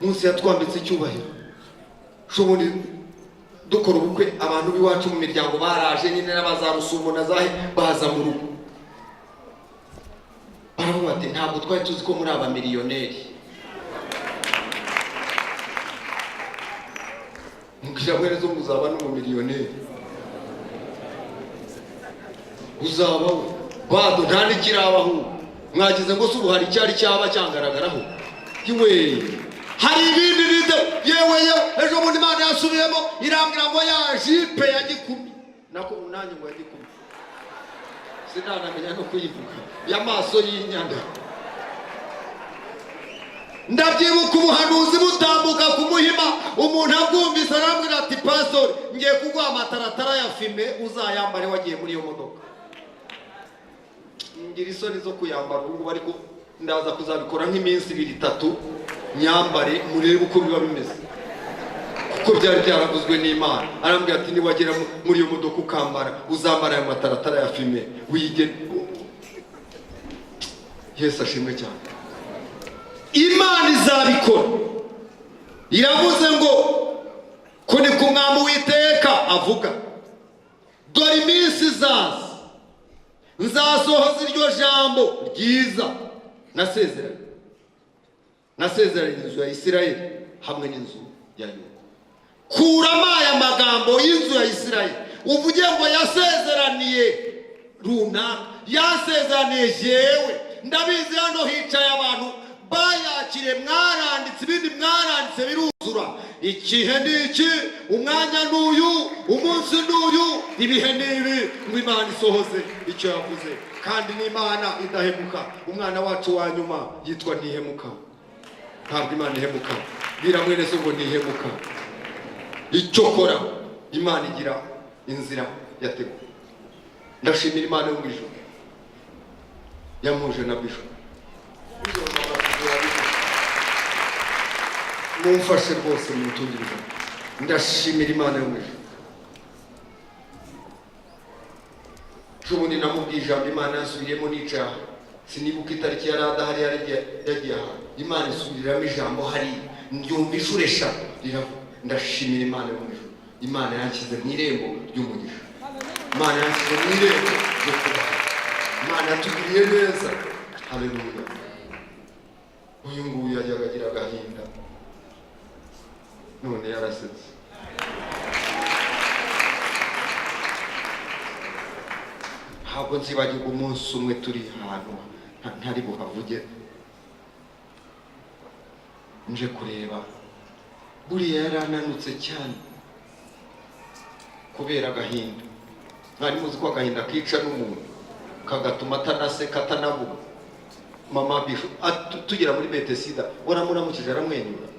umunsi yatwambitse icyubahiro. Shobora dukora ubukwe, abantu b'iwacu mu miryango baraje, nyine n'abazarusumo na zahe baza mu rugo. Baravuga bati ntabwo twari tuzi ko muri aba miliyoneri. Mukija mwerezo muzaba n'umumiliyoneri. Uzabaho bado nta n'ikirabaho, mwagize ngo subu hari cyari cyaba cyangaragaraho. Yiwe hari ibindi ride yewe ejo bundi Imana yasubiyemo irambwira ngo ya jipe ya Gikumi, nako unanye ngo ya Gikumi sinanamenya no kuyivuga, y'amaso y'inyanda. Ndabyibuka ubuhanuzi butambuka ku Muhima, umuntu abwumvise arambwira ati pastor ngiye kuguha amataratara ya fime uzayambare wagiye muri iyo modoka. Ngira isoni zo kuyambara ubu, ariko ndaza kuzabikora nk'iminsi 2-3 nyambare murebe uko biba bimeze, kuko byari byaraguzwe n'Imana. Arambwira ati niwagera muri iyo modoka ukambara uzambara ayo mataratara ya fime wige. Yesu ashimwe cyane. Imana izabikora. Iravuze ngo ko ni ku mwami Uwiteka avuga, dore iminsi izaza nzasohoza iryo jambo ryiza nasezeranye inzu ya Isirayeli hamwe n'inzu ya Yuda. Kuramo aya magambo y'inzu ya Isirayeli uvuge ngo yasezeraniye runaka, yasezeraniye jewe. Ndabizi hano hicaye abantu bayakire, mwaranditse ibindi mwaranditse biruzura. Ikihe n'iki, umwanya n'uyu, umunsi n'uyu, ibihe n'ibi, ngo Imana isohoze icyo yavuze. Kandi n'Imana idahemuka. Umwana wacu wa nyuma yitwa Ntihemuka. Ntabwo Imana ihemuka. Bira mwene so ngo ntihemuka. Icyo kora Imana igira inzira yateguye. Ndashimira Imana yo mu ijuru yamuje na Bishop. Mumfashe rwose mutungiriza. Ndashimira Imana yo mu ijuru. Jubundi namubwiye ijambo Imana yasubiriyemo n'icyaha. Sinibuka itariki yari adahari yagiye aha. Imana isubiriramo ijambo hari ndyumva inshuro 3 riravuga. Ndashimira Imana yo mu ijuru. Imana yanshyize mu irembo ry'umugisha. Imana yanshyize mu irembo ryo kubaha. Imana yatugiriye neza. Haleluya. Uyu nguyu yajyaga agira agahinda, none yarasetse. Ntabwo nzibagirwa umunsi umwe turi ahantu ntari buhavuge, nje kureba buriya yarananutse cyane kubera agahinda. Mwari muzi ko agahinda kica n'umuntu kagatuma atanaseka atanavuga. Mama Bisho tugera muri Betesida waramuramukije aramwenyura.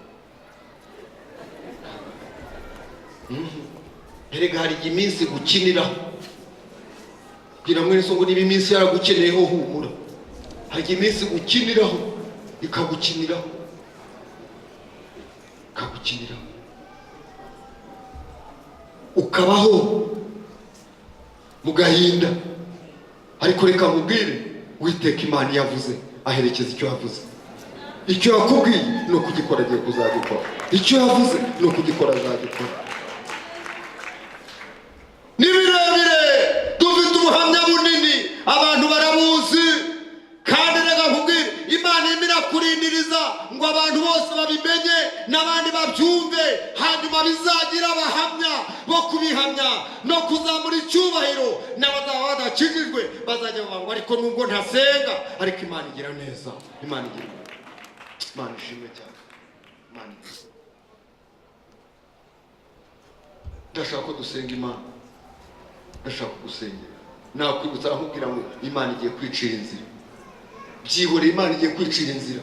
Erega hari iminsi gukiniraho. Bwira mwene so ngo niba iminsi yaragukeneyeho humura. Hari iminsi gukiniraho ikagukiniraho. Ukabaho mu gahinda. Ariko reka mubwire Uwiteka Imana yavuze aherekeza icyo yavuze. Icyo yakubwiye no kugikora agiye kuzagikora. Icyo yavuze no kugikora azagikora. Ni birebire, dufite ubuhamya bunini, abantu barabuzi. Kandi reka nkubwire Imana imira kurindiriza ngo abantu bose babimenye n'abandi babyumve, hanyuma bizagira abahamya bo kubihamya no kuzamura icyubahiro. N'abazaba badakijijwe bazajya bavuga ariko nubwo ntasenga ariko Imana igira neza. Imana igira. Imana ishimwe cyane. Imana. Ndashaka ko dusenga Imana. Ndashaka gusengera. Nakwibutsa nkubwira ngo Imana igiye kwicira inzira. byihore, Imana igiye kwicira inzira.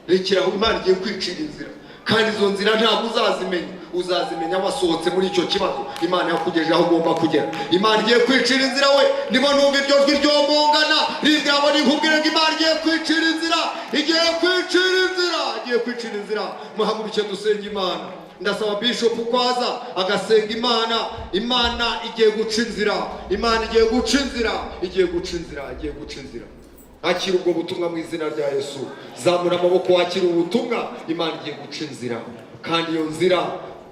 Rekeraho, Imana igiye kwicira inzira, kandi izo nzira ntabwo uzazimenya, uzazimenya wasohotse muri icyo kibazo Imana yakugejeje aho ugomba kugera. Imana igiye kwicira inzira. We niba numva iryo jwi ryomongana rimbwira ngo nkubwire ngo Imana igiye kwicira inzira, igiye kwicira inzira, igiye kwicira inzira. Muhaguruke dusenge Imana. Ndasaba Bishop kwaza agasenga Imana. Imana igiye guca inzira, Imana igiye guca inzira, igiye guca inzira, igiye guca inzira. Akira ubwo butumwa mu izina rya Yesu. Zamura amaboko wakira ubutumwa. Imana igiye guca inzira, kandi iyo nzira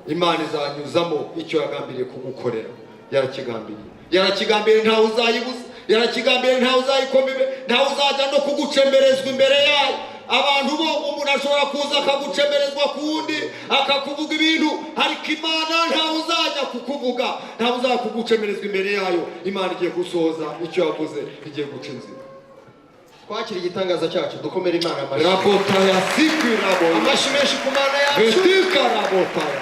Imana izanyuzamo icyo yagambiriye kugukorera. Yarakigambiriye ntawe uzayibuza, yarakigambiriye ntawe uzayikomebe, ntawe uzajya no kugucemberezwa imbere yayo. Abantu bo umuntu ashobora kuza akagucemerezwa kundi akakuvuga ibintu, ariko Imana ntawe uzajya kukuvuga, ntawe uzajya kugucemerezwa imbere yayo. Imana igiye gusohoza icyo yavuze, igiye guca inzira. Twakira igitangaza cyacu, dukomere Imana amashyi. Rabotaya sikirabo, amashyi menshi ku Mana yacu. Betika rabotaya.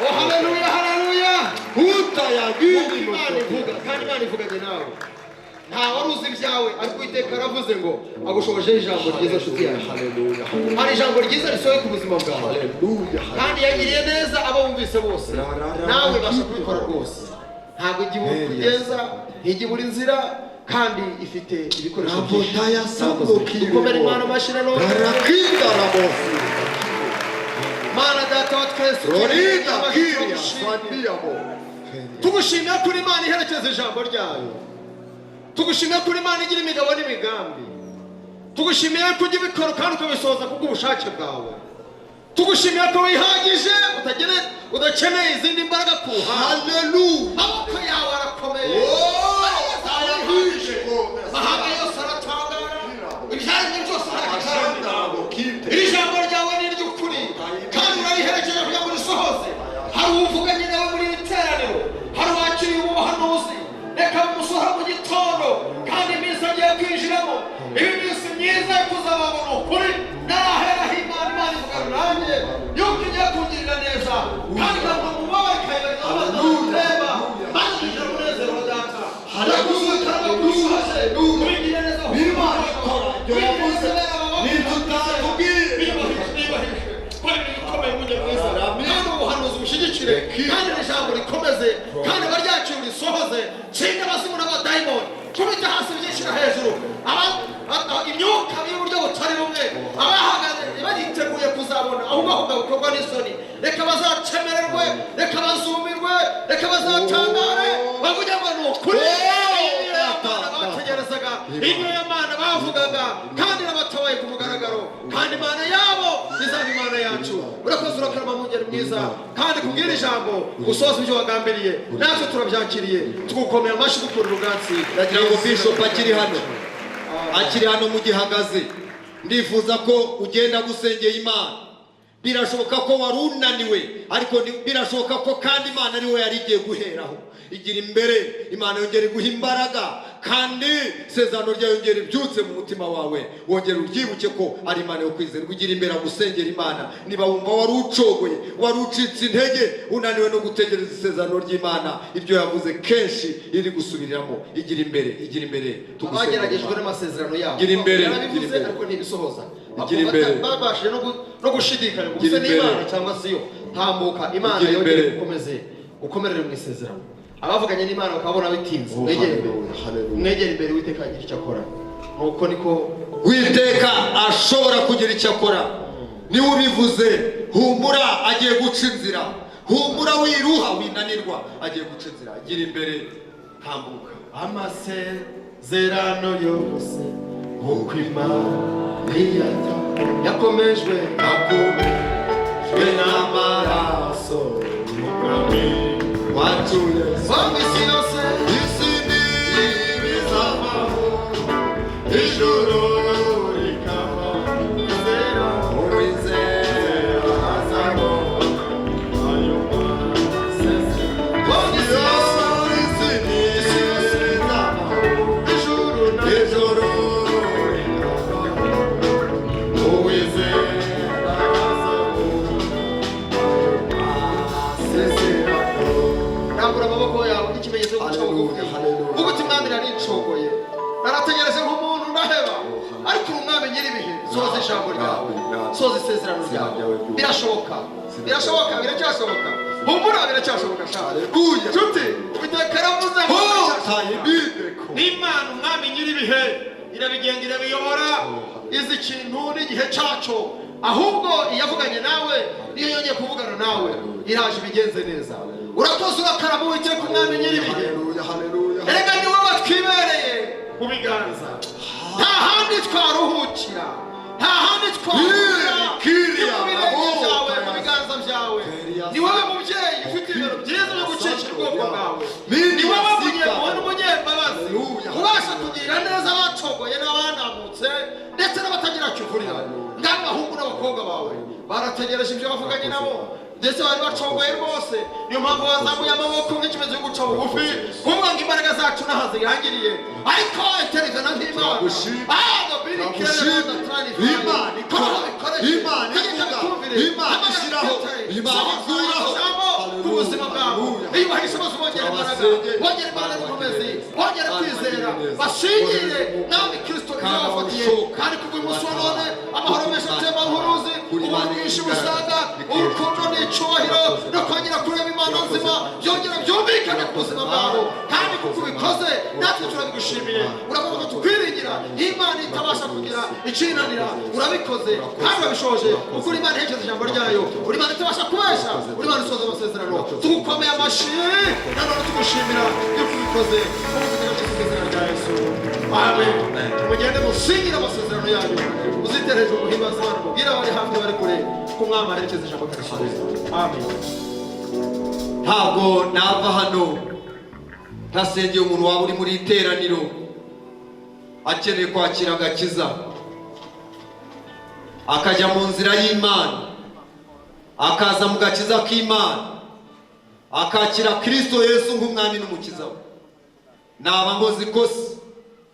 Oh haleluya, haleluya. Utaya gini Imana ivuga, kandi Imana ivuganye nawe. Nta wari uzi ibyawe, ariko Uwiteka aravuze ngo agushobojeho ijambo ryiza nshuti yawe. Haleluya. Hari ijambo ryiza risohoye ku buzima bwawe. Haleluya. Kandi yagiriye neza abo wumvise bose. Nawe basha kubikora rwose. Ntabwo igihe kugeza, ntigibura inzira, kandi ifite ibikoresho byinshi. Dukomere Imana amashyi no barakinda rabosi. Mana data wa twese, tugushimira kuri Imana iherekeza ijambo ryayo. Tugushimira kuri Imana igira imigabo n'imigambi. Tugushimira ko ujya ubikora kandi ukabisohoza kubw'ubushake bwawe. Tugushimira ko wihagije, udakeneye izindi mbaraga ku ruhande. Haleluya. Amaboko yawe arakomeye. Mahanga yose aratangara. Ibyaremwe byose aratangara. Iri jambo ryawe ni iry'ukuri, kandi urariherekeje kugira ngo risohoze. Hari uvuganye nawe muri iri teraniro, hari uwakiriye ubuhanuzi. Reka musohora mu gitondo, kandi iminsi agiye kwinjiramo, iyi minsi myiza yo kuzababona ukuri. Naraheraho Imana ivugana nanjye yuko igiye kungirira neza, kandi ntabwo mubabare ikayibageza amazi ureba, maze ugira umunezero wa data. Haleluya. Kuruhaje ubigire neza Imana ikora ibyo yavuze, nitutakubwire nibahije kwari bikomeye mujye mwiza. Kandi ubuhanuzi bushyigikire, kandi ijambo rikomeze, kandi abaryakira risohoze. Nshinga abazimu n'abadayimoni, kubita hasi byishyira hejuru. Imyuka y'uburyo butari bumwe, abahagaze bariteguye kuzabona ahubwo bikorwa n'isoni. Reka bazacemererwe, reka bazumirwe, reka bazatangare, bavuge ngo ni ukuri. Bategerezaga inyo y'Imana bavugaga, kandi nabatabaye ku mugaragaro, kandi Imana yabo izaba Imana yacu. Urakoze urakarama mu ngeri mwiza, kandi kubwira ijambo gusoza ibyo wagambiriye, natwe turabyakiriye. Tugukomera amashyi gukurura ubwatsi. Ndagira ngo Bishop akiri hano mu gihagaze, ndifuza ko ugenda gusengera Imana. Birashoboka ko wari unaniwe, ariko birashoboka ko kandi Imana ariwe yari igiye guheraho. Igira imbere, Imana yongera iguha imbaraga, kandi isezerano ryayo yongera ibyutse mu mutima wawe. Wongera uryibuke ko ari Imana yo kwizerwa. Igira imbere gusengera Imana. Niba wumva wari ucogoye, wari ucitse intege, unaniwe no gutegereza isezerano ry'Imana, ibyo yavuze kenshi iri gusubiriramo, igira imbere, igira imbere. Abageragejwe n'amasezerano yabo, igira imbere, ariko ntibisohoza. Igira imbere, babashije no gushidikanya gusa n'Imana cyangwa se yo. Tambuka, Imana yongere ukomerere mu isezerano. Abavuganye n'Imana bakabona bitinze, mwegere imbere Uwiteka agira icyo akora. Nuko niko Uwiteka ashobora kugira icyo akora. Niwe ubivuze, humura agiye guca inzira. Humura wiruha winanirwa, agiye guca inzira. Agira imbere, tambuka. Amasezerano yose nk'uko Imana yakomejwe n'amaraso y'Umwami wacu Yesu. Isi yose, isi n'ibizabaho, ijuru rikaba kwizera, uwizera azabona ayo masezerano. Isi yose, isi n'ibizabaho, ijuru rikaba uwizera azabona amasezerano. Rambura amaboko yawe nk'ikimenyetso cyo guca bugufi. Uvuga uti Mwami naricogoye, narategereje nk'umuntu ndaheba. ariko umwami nyiribihe soza ijambo ryawe, soza isezerano ryawe. Birashoboka, birashoboka, biracyashoboka. Humura, biracyashoboka. Haleluya. Nshuti, Uwiteka aravuze ngo n'Imana umwami nyiribihe irabigenga, irabiyobora, izi ikintu n'igihe cyaco. Ahubwo iyavuganye nawe niyo yongeye kuvugana nawe, iraje ibigenze neza. Urakoze urakarama Uwiteka umwami nyiribihe. Erega ni wowe twibereye mu biganza, nta handi twaruhukira, nta handi twahurira mu birenge byawe, mu biganza byawe. Ni wowe mubyeyi ufite ibintu byiza byo gucishira ubwoko bwawe. Ni wowe munyempuhwe n'umunyembabazi, ubasha kugirira neza abacogoye n'abanamutse ndetse n'abatagira kivurira. Ngabo bahungu n'abakobwa bawe barategereje ibyo bavuganye nabo, ndetse bari bacogoye rwose. Niyo mpamvu bazamuye amaboko nk'ikimenyetso cyo guca bugufi, kuvuga ngo imbaraga zacu naho zirangiriye. Ariko intereza na nk'Imana Imana ishyiraho, Imana ikuraho ku buzima bwawe. Iyo ubahishe maze wongera imbaraga, wongera imbaraga n'inkomezi, wongera kwizera, bashingire nawe Kristo yabafatiye. Kandi kuva umunsi wa none amahoro menshi atemba nk'uruzi, ubuntu bwinshi busaga, urukundo n'icyubahiro no kongera kureba Imana nzima byongera byumvikane ku buzima bwawe. Kandi kuko ubikoze natwe turabigushimiye. Uravuga ngo tukwiringira Imana itabasha kugira icinanira, urabikoze kandi urabishoje. Kuko uri Imana iherekeza ijambo ryayo, uri Imana itabasha kubesha, uri Imana isoza amasezerano. Tugukomeye amashyi nanone tugushimira yuko ubikoze mu izina rya Yesu, amen. Mugende musingire amasezerano yanyu, uzitere hejuru guhimbaza Imana, mubwire abari hafi n'abari kure ko umwami aherekeza ijambo ryayo. Amen. Ntabwo nava hano ntasengeye umuntu waba uri muri iteraniro akeneye kwakira agakiza, akajya mu nzira y'Imana, akaza mu gakiza k'Imana, akakira Kristo Yesu nk'umwami n'umukiza we. Naba ngozi kose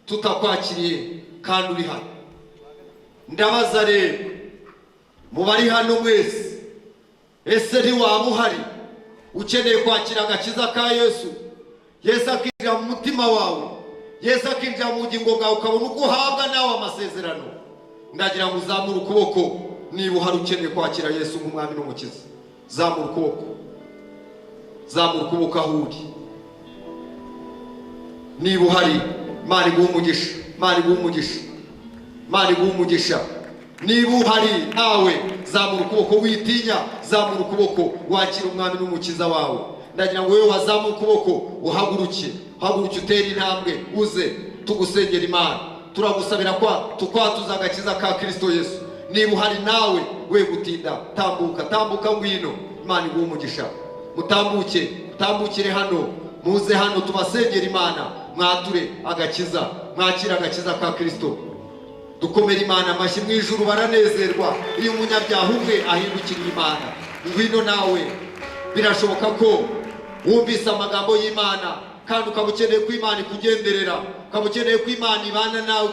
tutakwakiriye kandi uri hano. Ndabaza rero mu bari hano mwese, ese ntiwaba uhari ukeneye kwakira agakiza ka Yesu? Yesu akinjira mu mutima wawe, Yesu akinjira mu bugingo bwawe, ukabona uko uhabwa nawe amasezerano. Ndagira ngo uzamure ukuboko niba uhari ukeneye kwakira Yesu nk'umwami n'umukiza. Zamura ukuboko, zamura ukuboko aho uri. Niba uhari, Imana iguhe umugisha, Imana iguhe umugisha, Imana iguhe umugisha. Niba uhari nawe zamura ukuboko, witinya, zamura ukuboko, wakira umwami n'umukiza wawe. Ndagira ngo wewe wazamura ukuboko uhaguruke, uhaguruke utere intambwe, uze tugusengera Imana. Turagusabira kwa tukwatuza agakiza ka Kristo Yesu. Niba uhari nawe we gutinda, tambuka, tambuka ngwino. Imana iguhe umugisha. Mutambuke, tambukire hano, muze hano tubasengera Imana, mwature agakiza, mwakira agakiza ka Kristo. Dukomere Imana amashyi mu ijuru, baranezerwa iyo umunyabyaha umwe ahindukiriye Imana. Ngwino nawe, birashoboka ko wumvise amagambo y'Imana kandi ukaba ukeneye ko Imana ikugenderera, ukaba ukeneye ko Imana ibana nawe,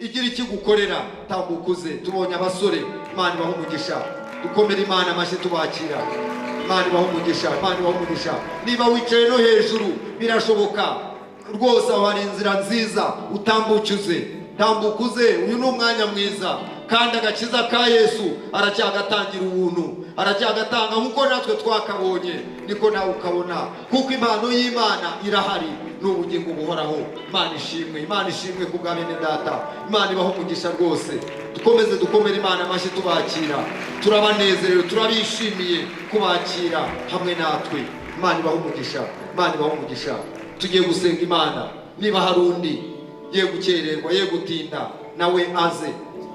igira ikigukorera. Tambuka uze. Tubonye abasore, Imana ibahe umugisha. Dukomere Imana amashyi tubakira. Imana ibahe umugisha, Imana ibahe umugisha. Niba wicaye no hejuru, birashoboka rwose, aho hari inzira nziza, utambuke uze, tambuka uze. Uyu ni umwanya mwiza, kandi agakiza ka Yesu aracyagatangira ubuntu, aracyagatanga nk'uko natwe twakabonye, niko nawe ukabona, kuko impano y'Imana irahari, n'ubugingo buhoraho. Imana ishimwe, Imana ishimwe ku bwa bene data. Imana ibaho umugisha rwose. Dukomeze dukomere Imana amashyi tubakira. Turabanezerewe, turabishimiye kubakira hamwe natwe. Imana ibaho umugisha, Imana ibaho umugisha. Tugiye gusenga Imana. Niba hari undi ye gukererwa, ye gutinda, nawe aze,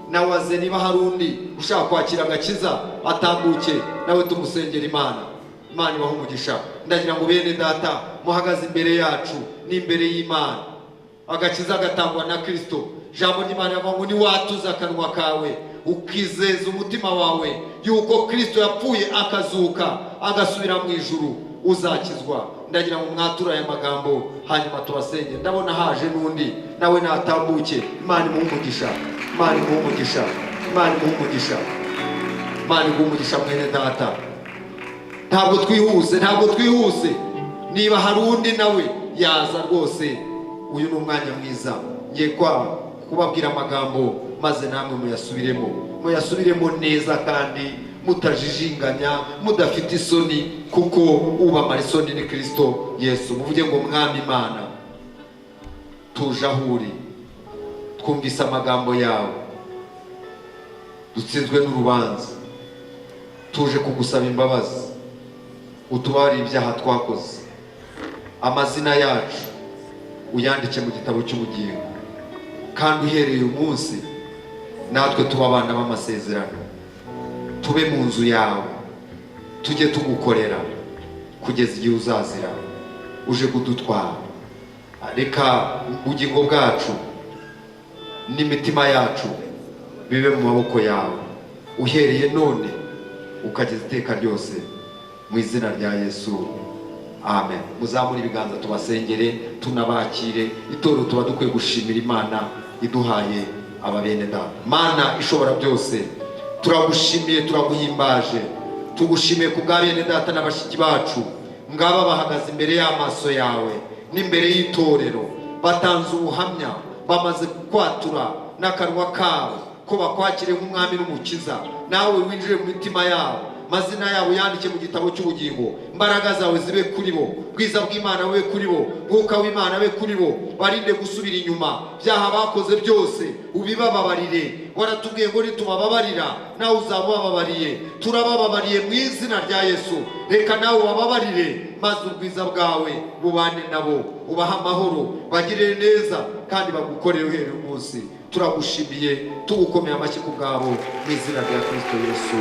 nawe aze. Niba hari undi ushaka kwakira agakiza, atambuke nawe tumusengera Imana. Imana ibaho umugisha. Ndagira ngo bene data muhagaze imbere yacu n'imbere y'Imana. Agakiza gatangwa na Kristo. Jambo ry'Imana rivuga ngo niwatuza akanwa kawe ukizeza umutima wawe yuko Kristo yapfuye akazuka agasubira mu ijuru, uzakizwa. Ndagira ngo mwature aya magambo hanyuma tubasenge. Ndabona haje n'undi, nawe natambuke. Imana imuhe umugisha, Imana imuhe umugisha, Imana imuhe umugisha, Imana imuhe umugisha mwene data. Ntabwo twihuse, ntabwo twihuse. Niba hari undi nawe yaza rwose, uyu ni umwanya mwiza. Ngiye kubabwira amagambo maze namwe muyasubiremo neza kandi mutajijinganya, mudafite isoni, kuko ubamara isoni ni Kristo Yesu. Muvuge ngo Mwami Imana, tuje aho uri, twumvise amagambo yawe, dutsinzwe n'urubanza, tuje kugusaba imbabazi, utubarire ibyaha twakoze, amazina yacu uyandike mu gitabo cy'ubugingo, kandi uhereye umunsi natwe tuba abana b'amasezerano, tube mu nzu yawe, tujye tugukorera kugeza igihe uzazira uje kudutwara. Reka ubugingo bwacu n'imitima yacu bibe mu maboko yawe, uhereye none ukageza iteka ryose, mu izina rya Yesu, amen. Muzamure ibiganza tubasengere, tunabakire. Itorero tuba dukwiye gushimira Imana iduhaye aba bene data. Mana ishobora byose, turagushimiye, turaguhimbaje, tugushimiye ku bwa bene data n'abashiki bacu ngaba bahagaze imbere y'amaso yawe n'imbere y'itorero, batanze ubuhamya, bamaze kwatura n'akanwa kawe ko bakwakire nk'umwami n'umukiza. Nawe winjire mu mitima yabo, mazina yabo yandike mu gitabo cy'ubugingo, imbaraga zawe zibe kuri bo, bwiza bw'Imana bube kuri bo, mwuka w'Imana abe kuri bo, barinde gusubira inyuma, byaha bakoze byose ubibababarire. Waratubwiye ngo nitubababarira nawe uzabababariye. Turabababariye mu izina rya Yesu. Reka nawe wababarire, maze ubwiza bwawe bubane nabo, ubaha amahoro, bagirire neza kandi bagukorere uhereye umunsi. Turagushimiye, tugukomeye amashyi ku bwabo, mu izina rya Kristo Yesu.